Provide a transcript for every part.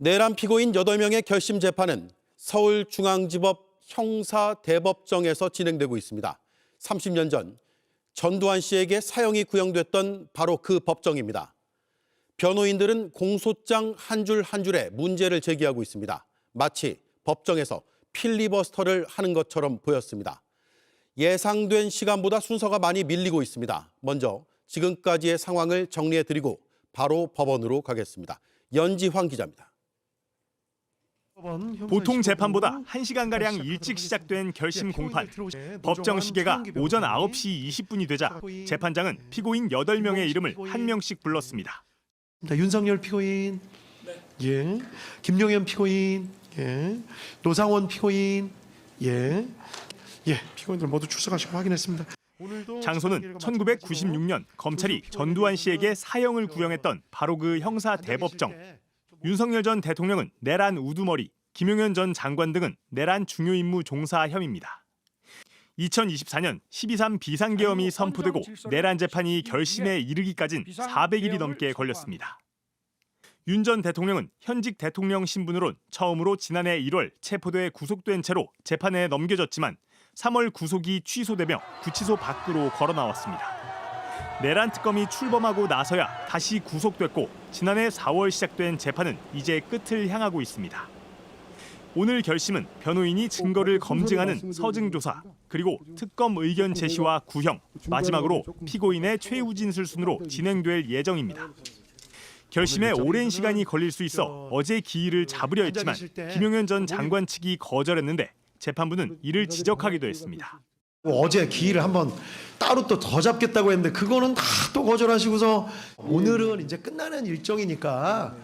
내란 피고인 8명의 결심 재판은 서울중앙지법 형사대법정에서 진행되고 있습니다. 30년 전 전두환 씨에게 사형이 구형됐던 바로 그 법정입니다. 변호인들은 공소장 한 줄 한 줄에 문제를 제기하고 있습니다. 마치 법정에서 필리버스터를 하는 것처럼 보였습니다. 예상된 시간보다 순서가 많이 밀리고 있습니다. 먼저 지금까지의 상황을 정리해드리고 바로 법원으로 가겠습니다. 연지환 기자입니다. 보통 재판보다 1시간가량 일찍 시작된 결심 공판. 법정 시계가 오전 9시 20분이 되자 재판장은 피고인 8명의 이름을 한 명씩 불렀습니다. 윤석열 피고인, 예, 김용현 피고인, 예, 노상원 피고인, 예, 피고인들 모두 출석하시고 확인했습니다. 장소는 1996년 검찰이 전두환 씨에게 사형을 구형했던 바로 그 형사 대법정. 윤석열 전 대통령은 내란 우두머리, 김용현 전 장관 등은 내란 중요 임무 종사 혐의입니다. 2024년 12.3 비상계엄이 선포되고 내란 재판이 결심에 이르기까진 400일이 넘게 걸렸습니다. 윤 전 대통령은 현직 대통령 신분으론 처음으로 지난해 1월 체포돼 구속된 채로 재판에 넘겨졌지만 3월 구속이 취소되며 구치소 밖으로 걸어 나왔습니다. 내란 특검이 출범하고 나서야 다시 구속됐고 지난해 4월 시작된 재판은 이제 끝을 향하고 있습니다. 오늘 결심은 변호인이 증거를 검증하는 서증조사, 그리고 특검 의견 제시와 구형, 마지막으로 피고인의 최후 진술 순으로 진행될 예정입니다. 결심에 오랜 시간이 걸릴 수 있어 어제 기일을 잡으려 했지만 김용현 전 장관 측이 거절했는데 재판부는 이를 지적하기도 했습니다. 어제 기일을 한번 따로 또 더 잡겠다고 했는데 그거는 다 또 거절하시고서 오늘은 이제 끝나는 일정이니까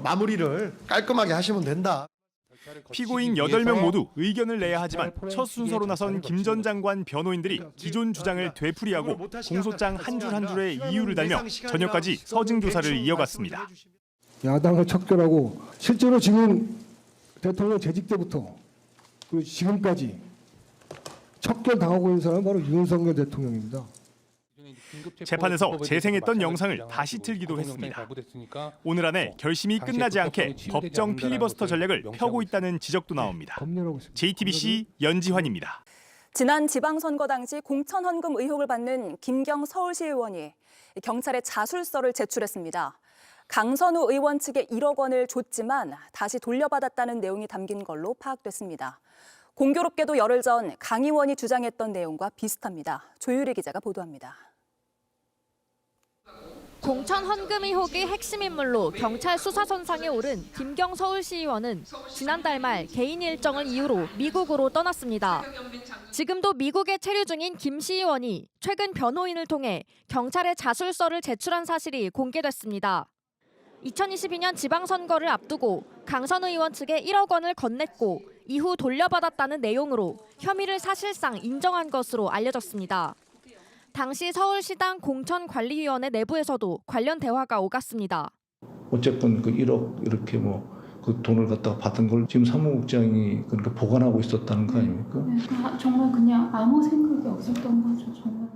마무리를 깔끔하게 하시면 된다. 피고인 8명 모두 의견을 내야 하지만 첫 순서로 나선 김 전 장관 변호인들이 기존 주장을 되풀이하고 공소장 한 줄 한 줄에 이유를 달며 저녁까지 서증 조사를 이어갔습니다. 야당을 척결하고 실제로 지금 대통령 재직 때부터 지금까지 척결당하고 있는 사람은 바로 윤석열 대통령입니다. 재판에서 재생했던 영상을 다시 틀기도 했습니다. 오늘 안에 결심이 끝나지 않게 법정 필리버스터 전략을 펴고 있다는 지적도 나옵니다. JTBC 연지환입니다. 지난 지방선거 당시 공천헌금 의혹을 받는 김경 서울시 의원이 경찰에 자술서를 제출했습니다. 강선우 의원 측에 1억 원을 줬지만 다시 돌려받았다는 내용이 담긴 걸로 파악됐습니다. 공교롭게도 열흘 전 강 의원이 주장했던 내용과 비슷합니다. 조유리 기자가 보도합니다. 공천 헌금 의혹의 핵심 인물로 경찰 수사선상에 오른 김경 서울시 의원은 지난달 말 개인 일정을 이유로 미국으로 떠났습니다. 지금도 미국에 체류 중인 김 시 의원이 최근 변호인을 통해 경찰에 자술서를 제출한 사실이 공개됐습니다. 2022년 지방선거를 앞두고 강선우 의원 측에 1억 원을 건넸고 이후 돌려받았다는 내용으로 혐의를 사실상 인정한 것으로 알려졌습니다. 당시 서울시당 공천관리위원회 내부에서도 관련 대화가 오갔습니다. 어쨌든 그 1억 이렇게 그 돈을 갖다가 받은 걸 지금 사무국장이 그러니까 보관하고 있었다는 거 아닙니까? 네, 정말 그냥 아무 생각이 없었던 거죠, 정말.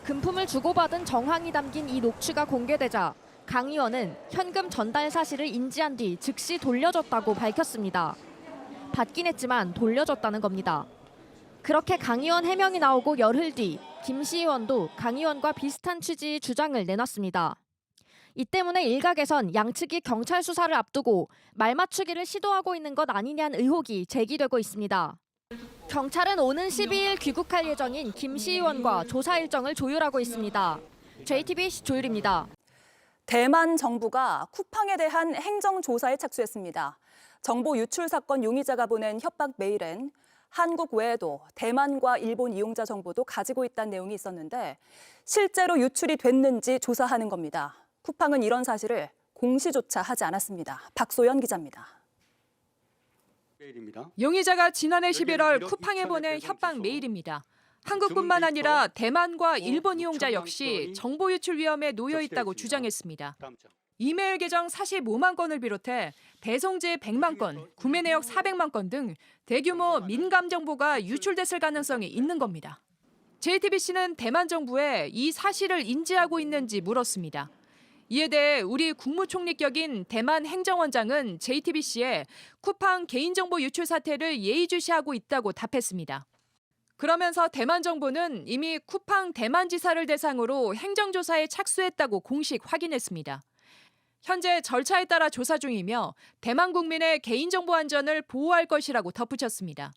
금품을 주고받은 정황이 담긴 이 녹취가 공개되자 강 의원은 현금 전달 사실을 인지한 뒤 즉시 돌려줬다고 밝혔습니다. 받긴 했지만 돌려줬다는 겁니다. 그렇게 강 의원 해명이 나오고 열흘 뒤 김 시 의원도 강 의원과 비슷한 취지의 주장을 내놨습니다. 이 때문에 일각에선 양측이 경찰 수사를 앞두고 말맞추기를 시도하고 있는 것 아니냐는 의혹이 제기되고 있습니다. 경찰은 오는 12일 귀국할 예정인 김 시 의원과 조사 일정을 조율하고 있습니다. JTBC 조율입니다. 대만 정부가 쿠팡에 대한 행정조사에 착수했습니다. 정보 유출 사건 용의자가 보낸 협박 메일엔 한국 외에도 대만과 일본 이용자 정보도 가지고 있다는 내용이 있었는데 실제로 유출이 됐는지 조사하는 겁니다. 쿠팡은 이런 사실을 공시조차 하지 않았습니다. 박소연 기자입니다. 용의자가 지난해 11월 쿠팡에 보낸 협박 메일입니다. 한국뿐만 아니라 대만과 일본 이용자 역시 정보 유출 위험에 놓여 있다고 주장했습니다. 이메일 계정 45만 건을 비롯해 배송지 100만 건, 구매 내역 400만 건 등 대규모 민감 정보가 유출됐을 가능성이 있는 겁니다. JTBC는 대만 정부에 이 사실을 인지하고 있는지 물었습니다. 이에 대해 우리 국무총리격인 대만 행정원장은 JTBC에 쿠팡 개인정보 유출 사태를 예의주시하고 있다고 답했습니다. 그러면서 대만 정부는 이미 쿠팡 대만지사를 대상으로 행정조사에 착수했다고 공식 확인했습니다. 현재 절차에 따라 조사 중이며 대만 국민의 개인정보 안전을 보호할 것이라고 덧붙였습니다.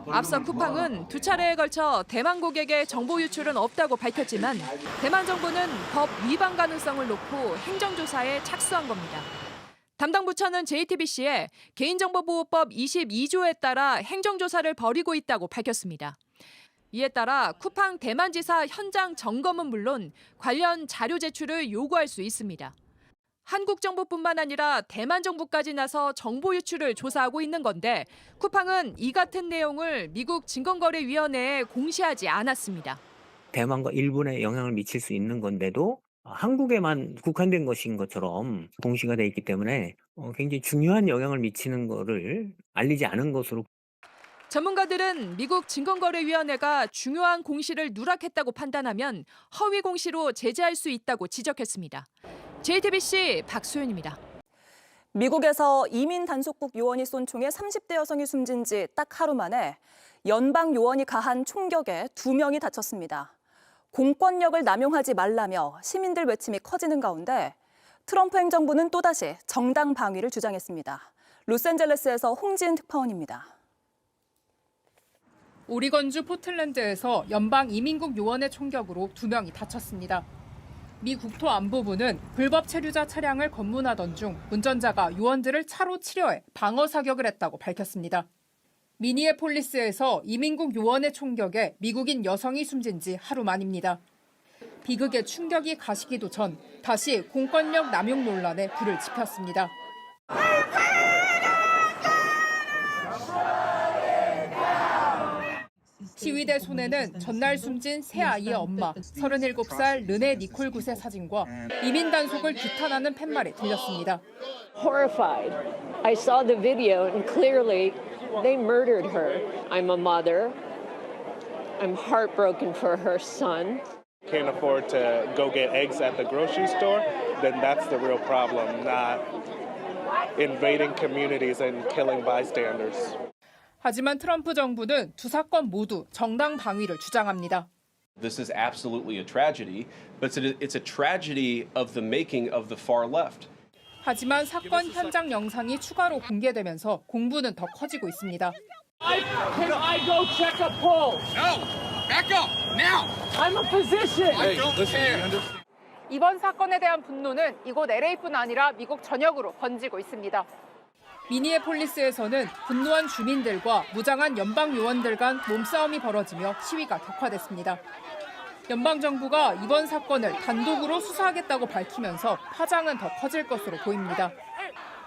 앞서 쿠팡은 2차례에 걸쳐 대만 고객의 정보 유출은 없다고 밝혔지만 대만 정부는 법 위반 가능성을 놓고 행정조사에 착수한 겁니다. 담당 부처는 JTBC에 개인정보보호법 22조에 따라 행정조사를 벌이고 있다고 밝혔습니다. 이에 따라 쿠팡 대만지사 현장 점검은 물론 관련 자료 제출을 요구할 수 있습니다. 한국 정부뿐만 아니라 대만 정부까지 나서 정보 유출을 조사하고 있는 건데 쿠팡은 이 같은 내용을 미국 증권거래위원회에 공시하지 않았습니다. 대만과 일본에 영향을 미칠 수 있는 건데도 한국에만 국한된 것인 것처럼 공시가 돼 있기 때문에 굉장히 중요한 영향을 미치는 것을 알리지 않은 것으로. 전문가들은 미국 증권거래위원회가 중요한 공시를 누락했다고 판단하면 허위 공시로 제재할 수 있다고 지적했습니다. JTBC 박소연입니다. 미국에서 이민 단속국 요원이 쏜 총에 30대 여성이 숨진 지 딱 하루 만에 연방 요원이 가한 총격에 2명이 다쳤습니다. 공권력을 남용하지 말라며 시민들 외침이 커지는 가운데 트럼프 행정부는 또다시 정당 방위를 주장했습니다. 로스앤젤레스에서 홍지은 특파원입니다. 오리건주 포틀랜드에서 연방 이민국 요원의 총격으로 2명이 다쳤습니다. 미 국토안보부는 불법 체류자 차량을 검문하던 중 운전자가 요원들을 차로 치려해 방어 사격을 했다고 밝혔습니다. 미니애폴리스에서 이민국 요원의 총격에 미국인 여성이 숨진 지 하루 만입니다. 비극의 충격이 가시기도 전 다시 공권력 남용 논란에 불을 지폈습니다. 시위대 손에는 전날 숨진 세 아이의 엄마 37살 르네 니콜 굿의 사진과 이민 단속을 규탄하는 팻말이 들렸습니다. Horrified. I saw the video and clearly they murdered her. I'm a mother. I'm heartbroken for her son. Can't afford to go get eggs at the grocery store, then that's the real problem, not invading communities and killing bystanders. 하지만 트럼프 정부는 두 사건 모두 정당 방위를 주장합니다. This is absolutely a tragedy, but it's a tragedy of the making of the far left. 하지만 사건 현장 영상이 추가로 공개되면서 공분은 더 커지고 있습니다. Can I go check a poll? No, back up now. I'm a physician. I don't care. 이번 사건에 대한 분노는 이곳 LA뿐 아니라 미국 전역으로 번지고 있습니다. 미니애폴리스에서는 분노한 주민들과 무장한 연방 요원들 간 몸싸움이 벌어지며 시위가 격화됐습니다. 연방정부가 이번 사건을 단독으로 수사하겠다고 밝히면서 파장은 더 커질 것으로 보입니다.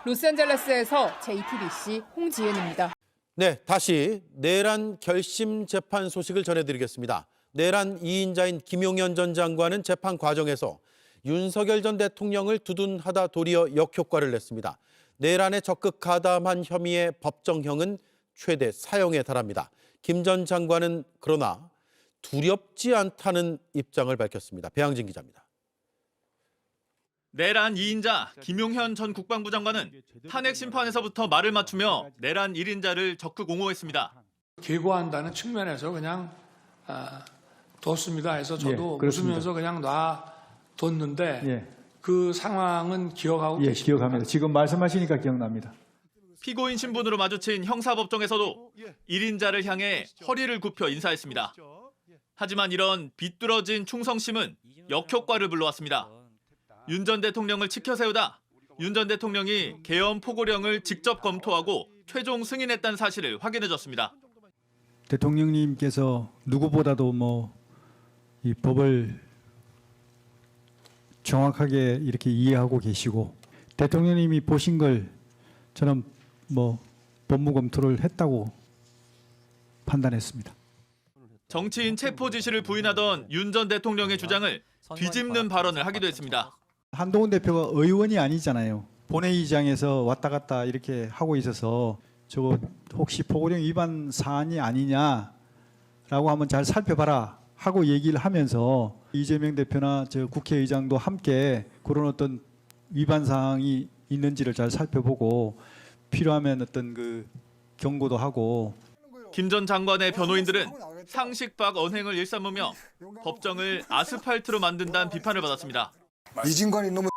로스앤젤레스에서 JTBC 홍지은입니다. 네, 다시 내란 결심 재판 소식을 전해드리겠습니다. 내란 2인자인 김용현 전 장관은 재판 과정에서 윤석열 전 대통령을 두둔하다 도리어 역효과를 냈습니다. 내란에 적극 가담한 혐의의 법정형은 최대 사형에 달합니다. 김 전 장관은 그러나 두렵지 않다는 입장을 밝혔습니다. 배양진 기자입니다. 내란 2인자 김용현 전 국방부 장관은 탄핵 심판에서부터 말을 맞추며 내란 1인자를 적극 옹호했습니다. 계고한다는 측면에서 그냥 뒀습니다 해서 저도 웃으면서 그냥 놔뒀는데 그 상황은 기억하고 계십니까? 기억합니다. 지금 말씀하시니까 기억납니다. 피고인 신분으로 마주친 형사법정에서도 1인자를 향해 허리를 굽혀 인사했습니다. 하지만 이런 비뚤어진 충성심은 역효과를 불러왔습니다. 윤 전 대통령을 치켜세우다 윤 전 대통령이 계엄 포고령을 직접 검토하고 최종 승인했다는 사실을 확인해줬습니다. 대통령님께서 누구보다도 이 법을 정확하게 이렇게 이해하고 계시고 대통령님이 보신 걸 저는 법무 검토를 했다고 판단했습니다. 정치인 체포 지시를 부인하던 윤 전 대통령의 주장을 뒤집는 발언을 하기도 했습니다. 한동훈 대표가 의원이 아니잖아요. 본회의장에서 왔다 갔다 이렇게 하고 있어서 저거 혹시 포고령 위반 사안이 아니냐라고 한번 잘 살펴봐라 하고 얘기를 하면서 이재명 대표나 저 국회의장도 함께 그런 어떤 위반 사항이 있는지를 잘 살펴보고 필요하면 어떤 그 경고도 하고. 김 전 장관의 변호인들은 상식 밖 언행을 일삼으며 법정을 아스팔트로 만든다는 비판을 받았습니다. 이진관이 너무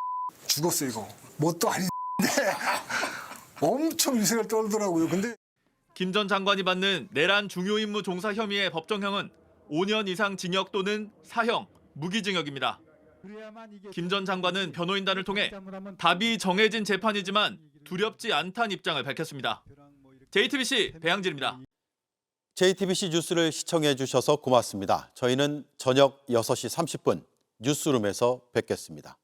죽었어 이거. 뭣도 아닌데 엄청 유세를 떨더라고요. 근데 김 전 장관이 받는 내란 중요 임무 종사 혐의의 법정형은 5년 이상 징역 또는 사형, 무기징역입니다. 김 전 장관은 변호인단을 통해 답이 정해진 재판이지만 두렵지 않다는 입장을 밝혔습니다. JTBC 배양진입니다. JTBC 뉴스를 시청해 주셔서 고맙습니다. 저희는 저녁 6시 30분 뉴스룸에서 뵙겠습니다.